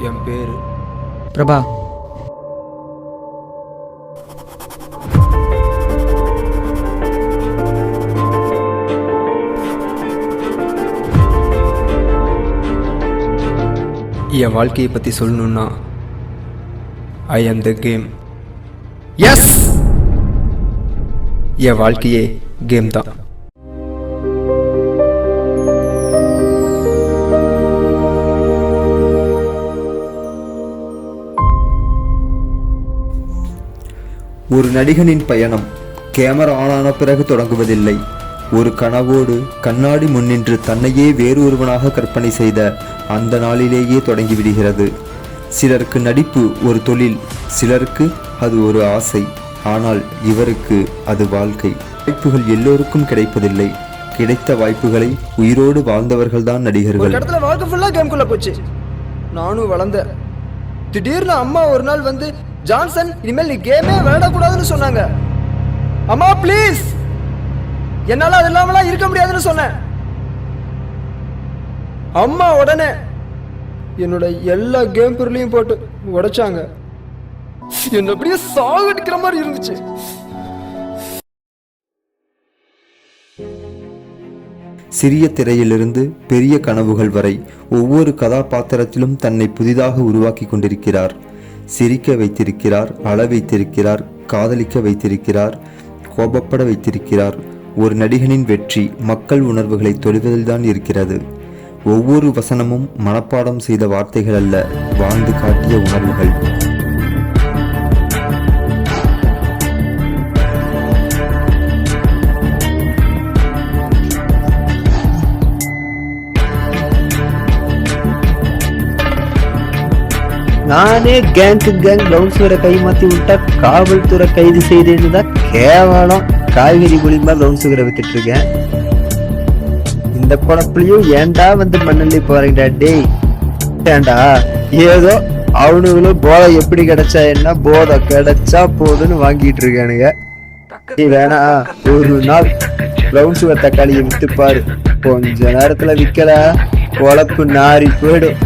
என் பேரு பிரபா. என் வாழ்க்கையை பற்றி சொல்லணுன்னா ஐ ஆம் த கேம். எஸ், என் வாழ்க்கையே கேம் தான். ஒரு நடிகனின் பயணம் கேமரா ஆனான பிறகு தொடங்குவதில்லை. ஒரு கனவோடு கண்ணாடி முன்னின்று தன்னையே வேறு ஒருவனாக கற்பனை செய்த அந்த நாளிலேயே தொடங்கிவிடுகிறது. சிலருக்கு நடிப்பு ஒரு தொழில், சிலருக்கு அது ஒரு ஆசை. ஆனால் இவருக்கு அது வாழ்க்கை. வாய்ப்புகள் எல்லோருக்கும் கிடைப்பதில்லை. கிடைத்த வாய்ப்புகளை உயிரோடு வாழ்ந்தவர்கள்தான் நடிகர்கள். இடத்துல வாழ்க்கை ஃபுல்லா கேம்குள்ள போச்சு. நானும் வளர்ந்தேன். திடீர்னு அம்மா ஒரு நாள் வந்து, ஜான்சன், இனிமேல் நீ கேமே விளையாடக்கூடாதுன்னு சொன்னாங்க. அம்மா ப்ளீஸ், என்னால அது இல்லாமலாம் இருக்க முடியாதுன்னு சொன்னேன். அம்மா உடனே என்னோட எல்லா கேம் பொருளையும் போட்டு உடைச்சாங்க. என்ன அப்படியே சாகடிக்கிற மாதிரி இருந்துச்சு. சிறிய திரையிலிருந்து பெரிய கனவுகள் வரை ஒவ்வொரு கதாபாத்திரத்திலும் தன்னை புதிதாக உருவாக்கி கொண்டிருக்கிறார். சிரிக்க வைத்திருக்கிறார், அழ வைத்திருக்கிறார், காதலிக்க வைத்திருக்கிறார், கோபப்பட வைத்திருக்கிறார். ஒரு நடிகனின் வெற்றி மக்கள் உணர்வுகளை தொடுவதில்தான் இருக்கிறது. ஒவ்வொரு வசனமும் மனப்பாடம் செய்த வார்த்தைகள் அல்ல, வாழ்ந்து காட்டிய உணர்வுகள். நானே கேங்கு கேங் ரவுண்ட்ஸுவரை கை மாற்றி விட்டா காவல்துறை கைது செய்தேன்னு தான் கேவலம் காய்கறி மூலியமா ரவுண்ட்ஸுவரை வித்துட்டு இருக்கேன். இந்த குழப்பிலையும் ஏண்டா வந்து மண்ணல்லி போறீங்கடா டேய். ஏண்டா ஏதோ அவனுங்களும் போதை எப்படி கிடைச்சா என்ன, போதை கிடைச்சா போதுன்னு வாங்கிட்டு இருக்கானுங்க. நீ வேணா ஒரு நாள் ரவுண்ட்ஸுவர் தக்காளியை வித்துப்பாரு. கொஞ்ச நேரத்துல விக்கல குழப்பு நாரி போயிடும்.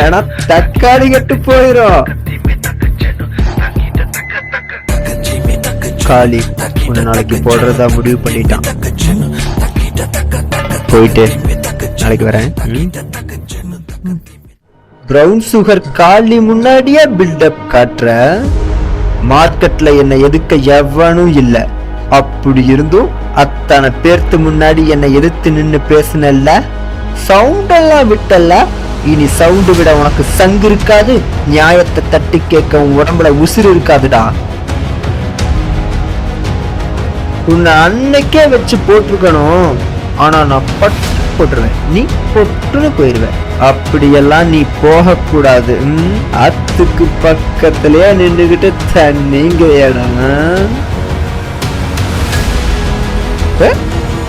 ஏன்னா தக்காளி கட்டு போயிரும். காளி ஒரு நாளைக்கு போடுறதா முடிவு பண்ணிட்டான். போயிட்டு நாளைக்கு வரேன். பிரவுன் சுகர் காளி முன்னாடியே பில்டப் காட்டுற. மார்க்கெட்ல என்ன எதுக்க எவனும் இல்ல. அப்படி இருந்தும் அத்தனை பேர்த்து முன்னாடி என்னை எதிர்த்து நின்னு பேசுனல்ல, சவுண்டெல்லாம் விட்டல்ல. இனி சவுண்டு விட உனக்கு சங்கு இருக்காது, நியாயத்தை தட்டி கேட்க உன் உடம்புல உசுறு இருக்காதுடா. உன்னை அன்னைக்கே வச்சு போட்டிருக்கணும். ஆனா நான் பட்டு போட்டுருவேன், நீ பொட்டுன்னு போயிருவேன். அப்படியெல்லாம் நீ போக கூடாது. அத்துக்கு பக்கத்திலேயே நின்றுகிட்டு தண்ணிங்கடா.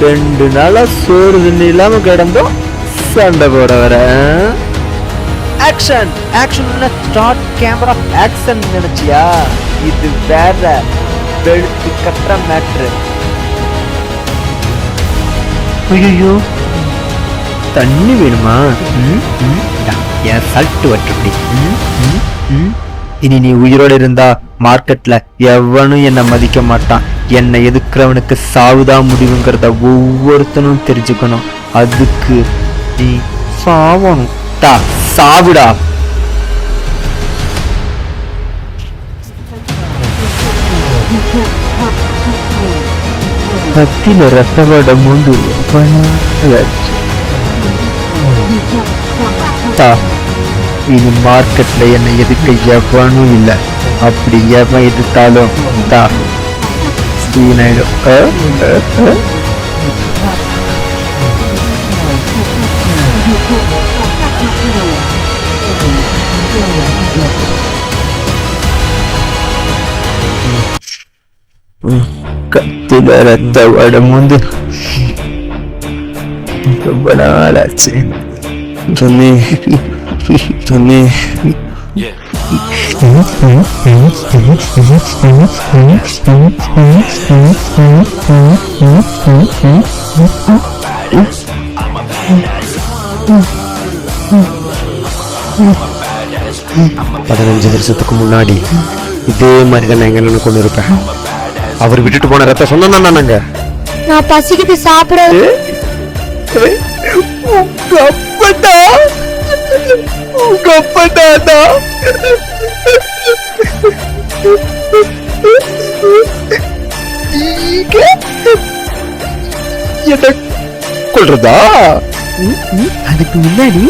2 நாளா சோறு தண்ணி இல்லாம கிடந்தோம், சண்டை போட வர. Action action start camera action நினைச்சியா? இது வேற வெளுத்து கட்டுற மேட்ரு. ஐயோ தண்ணி வேணுமா? என் சல்ட்டு வட்டுப்படி. இனி நீ உயிரோட இருந்தா மார்க்கெட்ல எவனும் என்ன மதிக்க மாட்டான். என்னை எதுக்குறவனுக்கு சாவுதான் முடிவுங்கிறத ஒவ்வொருத்தனும் தெரிஞ்சுக்கணும். அதுக்கு நீ சாவணும். சாவுடா. கத்தில ரசவட மூண்டு இனி மார்க்கெட்ல என்ன எதுக்க எவனும் இல்ல. அப்படி எவன் எதிர்த்தாலும் சீனாயிடும். கத்தில ரத்த வடம் வந்து ரொம்ப நாளாச்சு. சொன்னே சொன்னே 15 வருஷத்துக்கு முன்னாடி இதே மாதிரி தான் நான் எங்க கொண்டு இருப்பேன். அவர் விட்டுட்டு போன ரத்த சொந்தம் தான் நாங்க. நான் பசிக்குது சாப்பிட. என்ன கொள்றதா? அதுக்கு முன்னாடி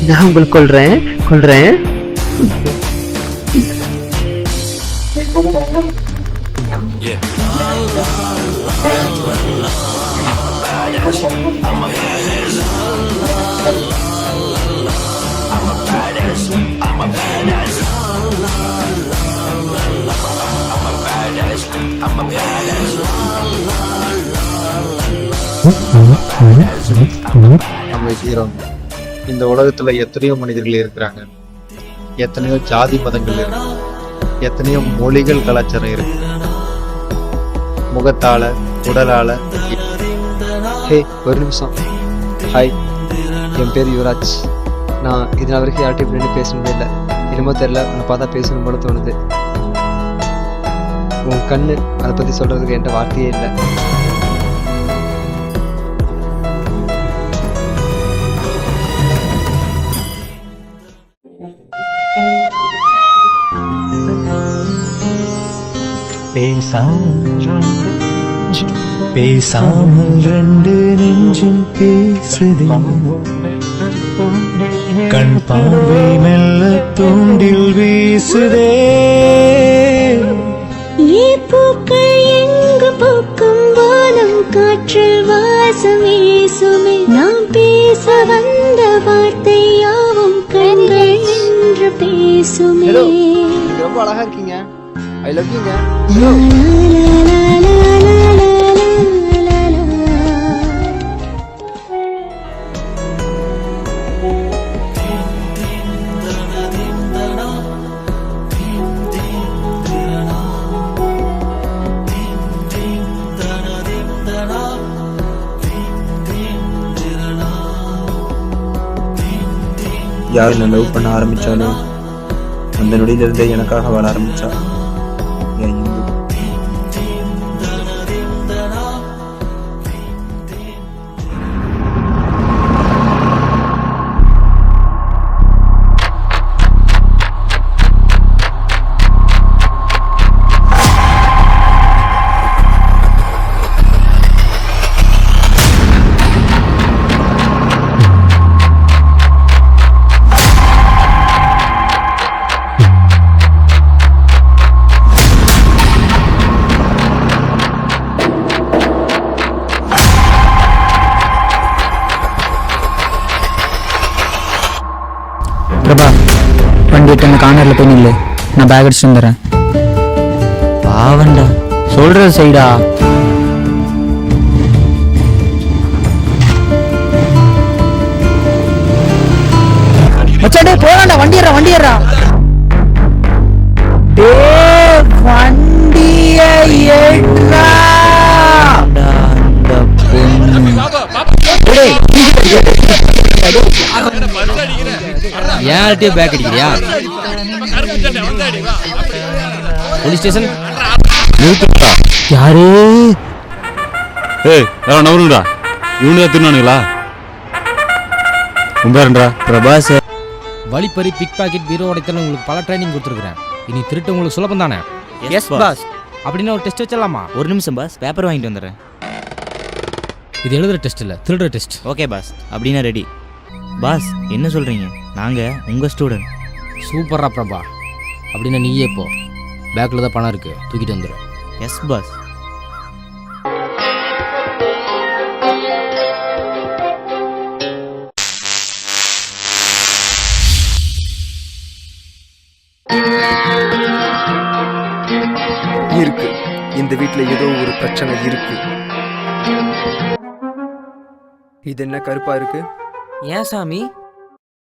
நான் உங்களுக்கு கொள்றேன். நம்ம ஹீரோ. இந்த உலகத்துல எத்தனையோ மனிதர்கள் இருக்கிறாங்க, எத்தனையோ ஜாதி மதங்கள் இருக்கு, எத்தனையோ மொழிகள் கலாச்சாரம் இருக்கு. முகத்தால உடலால. ஹே, ஒரு நிமிஷம். ஹாய், என் பேர் யுவராஜ். நான் இதனால் வரைக்கும் யார்கிட்ட இப்படின்னு பேசினதே இல்லை. என்னமோ தெரியல, உன்னை பார்த்தா பேசணும் போல தோணுது. உன் கண்ணு, அதை பற்றி சொல்றதுக்கு என்கிட்ட வார்த்தையே இல்லை. பேசாமல் ரெண்டு நெஞ்சும் பேசுதே, கண் பார்வை மெல்ல தூண்டில் வீசுதே. பூக்கள் எங்கு பூக்கும் வானம் காற்றில் வாசம் வீசுமே. நாம் பேச வந்த வார்த்தை யாவும் கண்கள் என்று பேசுமே. ஹலோ, நீங்க ரொம்ப அழகா இருக்கீங்க. ஐ லவ் யூங்க. யார் நான் லவ் பண்ண ஆரம்பிச்சாலும் அந்த நொடியிலிருந்தே எனக்காக வாழ ஆரம்பிச்சா என் இந்து. பிரபா, வண்டி எட்டு கார்னரில் போய் நில்லு, நான் பேக் அடிச்சுட்டு வந்துடுறேன். பாவண்டா, சொல்றது செய்டா. மச்சாடே போறான்டா, வண்டி ஏறா. வண்டிய ஏற்றா. அந்த பொண்ணு யார்கிட்டயே பேக் அடிக்கிறியா? போலீஸ் ஸ்டேஷன் யாரு? ஏய், யாரோ நவருங்கடா. இவனுதா திருநானுங்களா? உண்டாரண்டா பிரபாஸ். வழிப்பறி, பிக் பாக்கெட், பீரோ உடைத்தல் உங்களுக்கு பல ட்ரைனிங் கொடுத்துருக்குறேன். இனி திருட்டு உங்களுக்கு சுலபம் தானே? Yes boss. அப்படின்னு ஒரு டெஸ்ட் வச்சிடலாமா? ஒரு நிமிஷம் பாஸ், பேப்பர் வாங்கிட்டு வந்துடுறேன். இது எழுதுற டெஸ்ட் இல்லை, திருடுற டெஸ்ட். ஓகே பாஸ், அப்படின்னா ரெடி. பாஸ் என்ன சொல்கிறீங்க? நாங்கள் உங்கள் ஸ்டூடெண்ட். சூப்பரா பிரபா. அப்படின்னா நீயே போ, பேக்கில் தான் பணம் இருக்குது, தூக்கிட்டு வந்துடு. Yes boss. இருக்கு, இந்த வீட்ல ஏதோ ஒரு பிரச்சனை இருக்கு. இது என்ன கருப்பா இருக்கு? ஏன் சாமி?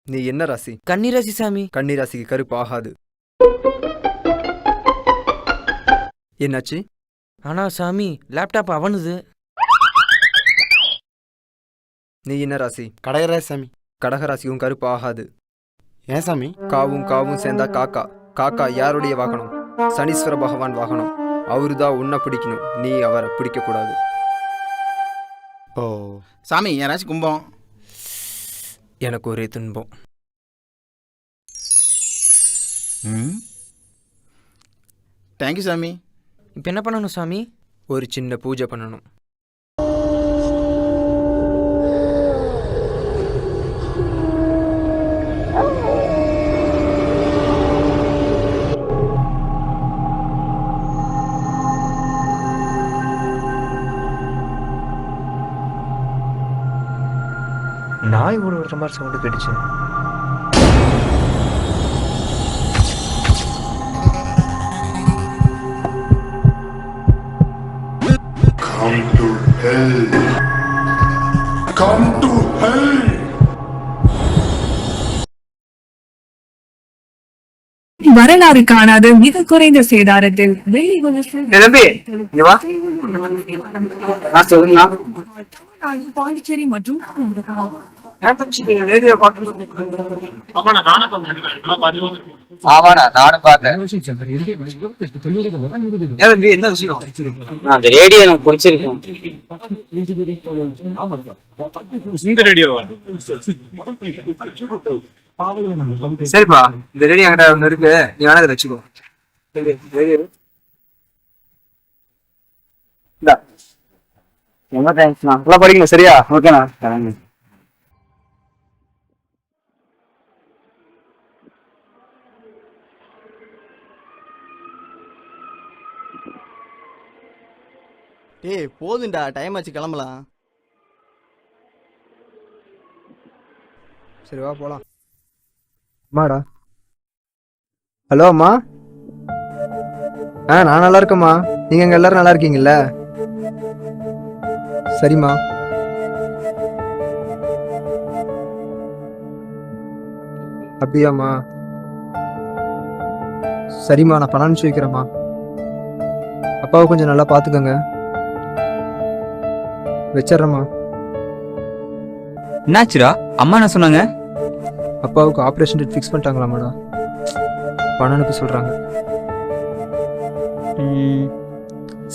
நீ என்ன ராசி? கன்னிராசி சாமி. கன்னிராசிக்கு கருப்பு ஆகாது. என்னாச்சு? ஆனா சாமி, லேப்டாப் அவனுது. நீ என்ன ராசி? கடகராஜ் சாமி. கடகராசிக்கும் கருப்பு ஆகாது. ஏன் சாமி? காவும் காவும் சேர்ந்தா காக்கா. காக்கா யாருடைய வாகனம்? சனீஸ்வர பகவான் வாகனம். அவரு தான் உன்னை பிடிக்கணும், நீ அவரை பிடிக்கக்கூடாது. ஓ சாமி, என் ராசி கும்பம். எனக்கு ஒரே துன்பம். தேங்க்யூ சாமி. இப்போ என்ன பண்ணணும் சாமி? ஒரு சின்ன பூஜை பண்ணணும். நாய் ஓடுற மாதிரி சவுண்டு கேட்டுச்சு. வரலாறு காணாத மிக குறைந்த சேதாரத்தில் வெள்ளி கொலுசு பாண்டிச்சேரி மற்றும் நானும் பார்த்தேன். அந்த ரேடியோ எனக்கு பிடிச்சிருக்கும். இந்த ரேடியோ சரிப்பா, இந்த ரெடி என்கிட்ட ஒன்று இருக்கு, நீ வேணா இதை வச்சுக்கோ. ரொம்ப தேங்க்ஸ்ண்ணா. நல்லா படிக்கணும் சரியா? ஓகேண்ணா. ஏய் போதுண்டா, டைம் ஆச்சு, கிளம்பலாம். சரி வா போலாம். அம்மாடா. ஹலோ அம்மா. நான் நல்லா இருக்கேம்மா. நீங்க எங்க எல்லாரும் நல்லா இருக்கீங்கல்ல? சரிம்மா. அப்படியாம்மா? சரிம்மா, நான் பணம் அனுப்பிச்சு வைக்கிறேம்மா. அப்பாவை கொஞ்சம் நல்லா பார்த்துக்கோங்க. வச்சிட்றேம்மா. என்னாச்சுடா? அம்மா என்ன சொன்னாங்க? அப்பாவுக்கு ஆப்ரேஷன் டேட் ஃபிக்ஸ் பண்ணிட்டாங்களாமாடா. பணம் அனுப்ப சொல்கிறாங்க.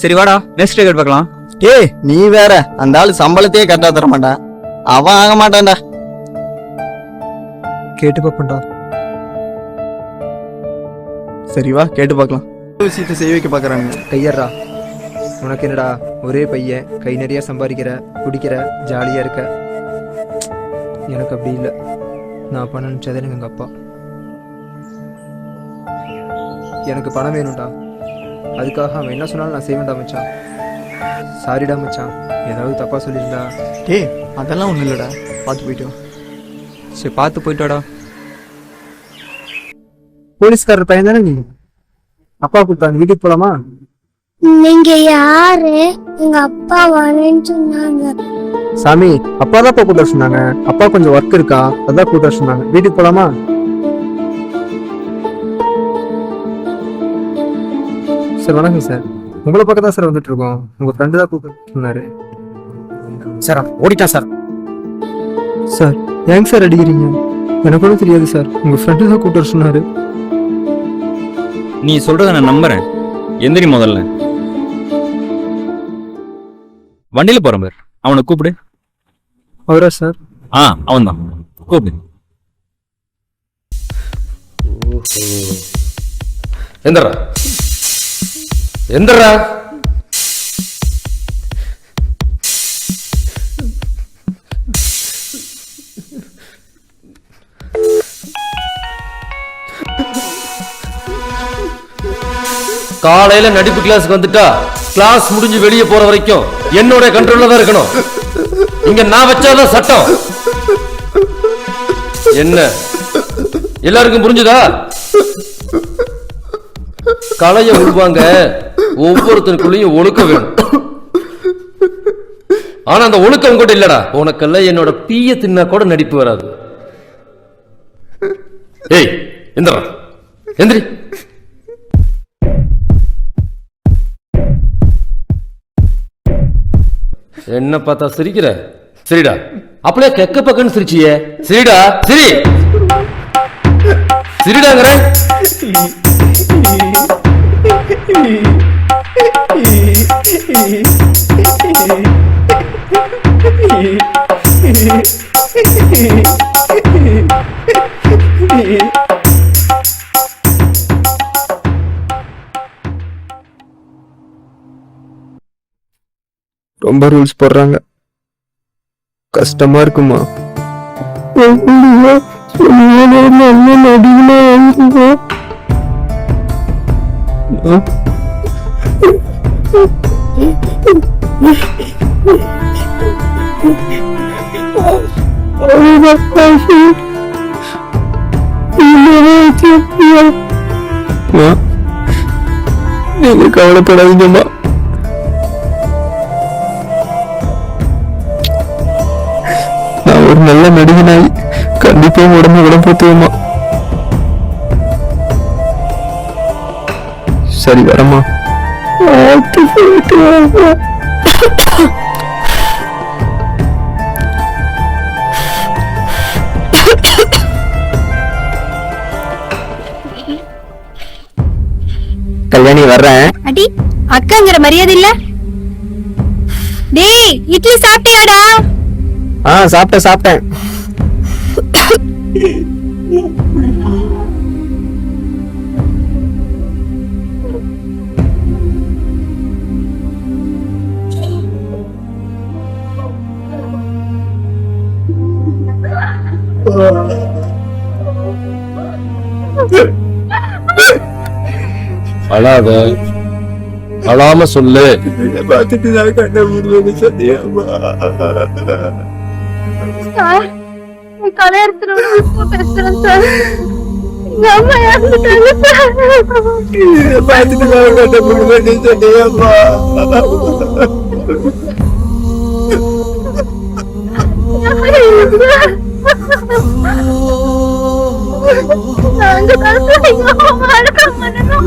சரி வாடா, நெக்ஸ்ட் டிக்கெட் பார்க்கலாம். ஏய் நீ வேற, அந்த ஆளு சம்பளத்தையே கரெக்டா தர மாட்டான். அவன் ஆக மாட்டான்டா. கேட்டு பார்ப்பேன்டா. சரி வா, கேட்டு பார்க்கலாம். விஷயத்தை செய்ய வைக்க பார்க்குறாங்க. கையறா. உனக்கு என்னடா, ஒரே பையன், கை நிறைய சம்பாதிக்கிற, குடிக்கிற, ஜாலியாக இருக்க. எனக்கு அப்படி இல்லை. நான் பணம் அனுப்பிச்சதே எனக்கு எங்கள் அப்பா. எனக்கு பணம் வேணும்டா. அதுக்காக அவன் என்ன சொன்னாலும் நான் செய்வேன்டா மச்சான். சாரிடா மச்சான், ஏதாவது தப்பாக சொல்லியிருந்தா. ஏய் அதெல்லாம் ஒன்றும் இல்லைடா, பார்த்து போயிட்டோம். சரி பார்த்து போயிட்டோடா. போலீஸ்காரர் பையன் தானே நீ? அப்பா கூப்பிட்டாங்க, வீட்டுக்கு போலாமா? நீங்க யாரு? எங்க அப்பா வரேன்னு சொன்னாங்க. சாமி, அப்பா தான் கூப்பிட சொன்னாங்க. அப்பா கொஞ்சம் ஒர்க் இருக்கா, அதான் கூப்பிட சொன்னாங்க. வீட்டுக்கு போலாமா? சார் வணக்கம் சார். உங்களை பக்கம் தான் சார் வந்துட்டு இருக்கோம். உங்க ஃப்ரெண்டு தான் கூப்பிட்டு சொன்னாரு. சார் ஓடிட்டான் சார். சார் ஏங்க சார் அடிக்கிறீங்க? எனக்கு கூட தெரியாது சார். உங்க ஃப்ரெண்டு தான் கூப்பிட்டு சொன்னாரு. நீ சொல்றத நான் நம்புறேன். எந்திரி முதல்ல. வண்டியில போறேன் பேர், அவனை கூப்பிடு. அவரா சார்? அவன் தான், கூப்பிடு. எந்திரா எந்திரா. காலையில நடிப்பு கிளாஸ்க்கு வந்துட்டா கிளாஸ் முடிஞ்சு வெளியே போற வரைக்கும் என்னோட கண்ட்ரோல்ல தான் இருக்கணும். இங்க நான் வச்சாதான் சட்டம். என்ன எல்லாருக்கும் புரிஞ்சுதா? கலைய உள்வாங்க ஒவ்வொருத்தருக்குள்ளயும் ஒழுக்கம் வேணும். ஆனா அந்த ஒழுக்கம் உங்ககிட்ட இல்லடா. உனக்கெல்லாம் என்னோட பீய தின்னா கூட நடிப்பு வராது. ஏய் எந்திரா, எந்திரி. என்ன பார்த்தா சிரிக்கிற? சரிடா, அப்படியே கெக்க பக்கன்னு சிரிச்சியே. சரிடா, சரி சரிடாங்கிறேன். ரொம்ப ரூல்ஸ் போடுறாங்க, கஷ்டமா இருக்குமா? நீங்க கவலைப்படாதீங்கம்மா. நான் ஒரு நல்ல நடிகனாய் கண்டிப்பா உடம்பு குணப்படுத்துவோமா? சரி வரமா? கல்யாணி வர்றேன். அடி அக்காங்கிற மரியாதை இல்ல? டேய் இட்லி சாப்பிட்டியாடா? சாப்பிட்டேன். அழாத, அழாம சொல்லு. பார்த்துட்டு தான் கண்ண மூடுவேன்னு சொன்னியாமா? சார் கல்யாணத்துல பேசுறேன் சார். எங்க அம்மா இறந்துட்டாங்க சார். பார்த்துட்டு தான் கண்ண மூடுவேன்னு சொன்னியாமா? நாங்க தான் எங்க அம்மா அடக்கம் பண்ணணும்.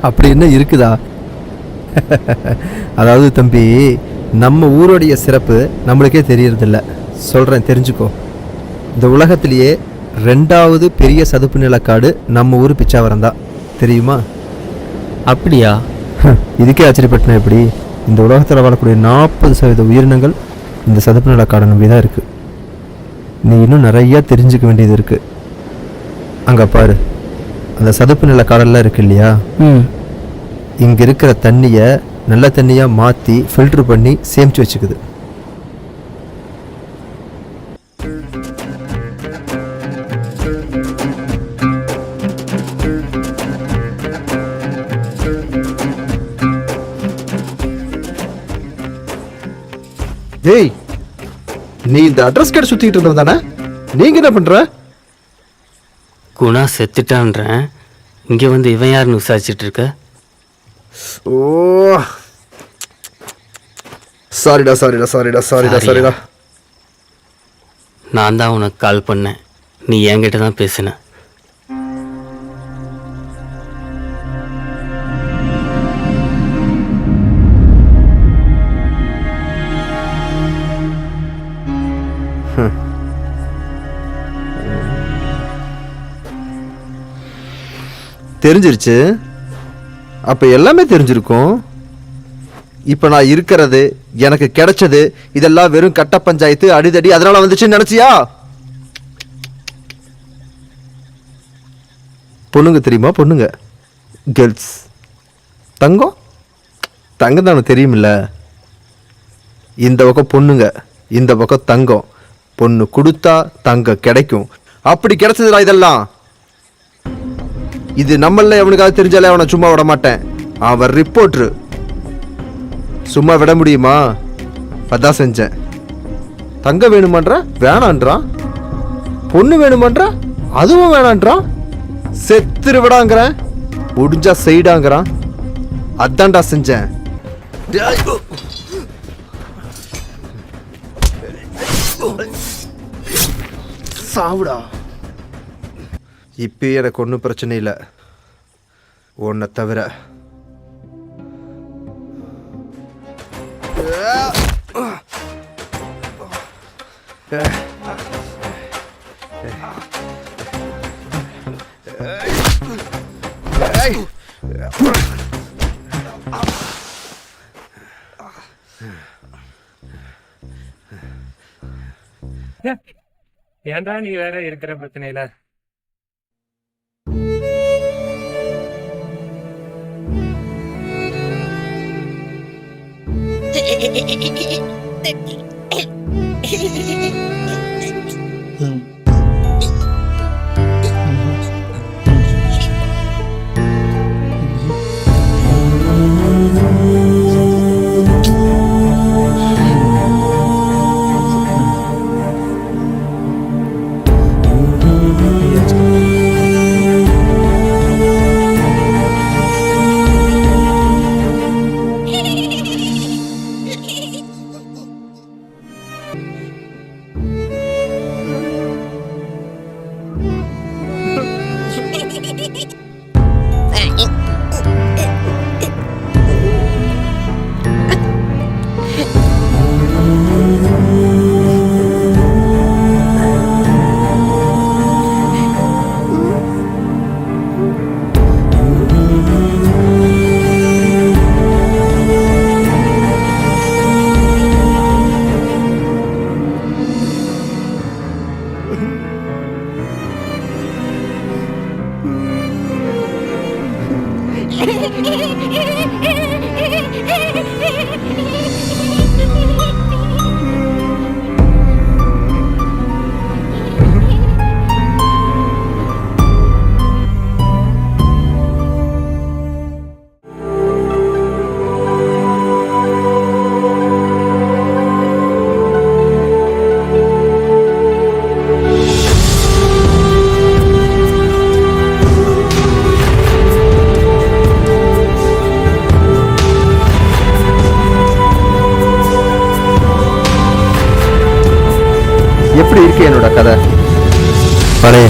அப்படி என்ன இருக்குதா? அதாவது தம்பி, நம்ம ஊருடைய சிறப்பு நம்மளுக்கே தெரியறதில்ல. சொல்கிறேன், தெரிஞ்சுக்கோ. இந்த உலகத்திலேயே 2வது பெரிய சதுப்பு நிலக்காடு நம்ம ஊர் பிச்சாவரம் தான், தெரியுமா? அப்படியா? இதுக்கே ஆச்சரியப்பட்டன எப்படி? இந்த உலகத்தில் வாழக்கூடிய 40% உயிரினங்கள் இந்த சதுப்பு நிலக்காடை நம்பி தான் இருக்குது. நீ இன்னும் நிறையா தெரிஞ்சுக்க வேண்டியது இருக்குது. அங்கே பாரு, அந்த சதுப்பு நில கடல்லாம் இருக்கு இல்லையா? இங்கே இருக்கிற தண்ணியை நல்ல தண்ணியாக மாற்றி ஃபில்ட்ரு பண்ணி சேமித்து வச்சுக்குது. டேய், நீ இந்த அட்ரஸ் கார்டு சுற்றிக்கிட்டு இருந்தவன் தானே? நீங்கள் என்ன பண்ணுற? குணா செத்துட்டான்றேன். இங்கே வந்து இவன் யாருன்னு விசாரிச்சுட்டு இருக்க? ஓ சாரிடா. நான் தான் உனக்கு கால் பண்ணேன், நீ என்கிட்ட தான் பேசின. தெரிஞ்சிருச்சு. அப்ப எல்லாமே தெரிஞ்சிருக்கும். இப்ப நான் இருக்கிறது, எனக்கு கிடைச்சது இதெல்லாம் வெறும் கட்ட பஞ்சாயத்து, அடிதடி அதனால வந்துச்சுன்னு நினைச்சியா? பொண்ணுங்க தெரியுமா? பொண்ணுங்க, கேர்ள்ஸ், தங்கம் தானே தெரியுமில்ல. இந்த பக்கம் பொண்ணுங்க, இந்த பக்கம் தங்கம். பொண்ணு கொடுத்தா தங்கம் கிடைக்கும். அப்படி கிடைச்சதுடா இதெல்லாம். இது நம்மள எவனுக்காவது தெரிஞ்சாலே அவனை சும்மா விட மாட்டேன். அவன் ரிப்போர்ட்ரு, சும்மா விட முடியுமா? அதான் செஞ்சேன். தங்கம் வேணுமான்ற வேணான்றான், பொண்ணு வேணுமான்ற அதுவும் வேணான்றான், செத்துரு விடாங்கிறேன், முடிஞ்சா செய்டாங்கிறான். அதான்டா செஞ்சேன். சாவுடா. இப்போ எனக்கு ஒன்றும் பிரச்சனை இல்லை, உன்னை தவிர. ஏன்டா நீ வேற இருக்கிற பிரச்சனையில எப்படி இருக்கு என்னோட கதை? பழைய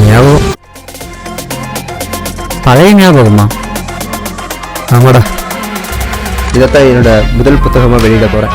ஞாபகமா? ஆமாடா, இதைத்தான் என்னோட முதல் புத்தகமாக வெளியிட போகிறேன்.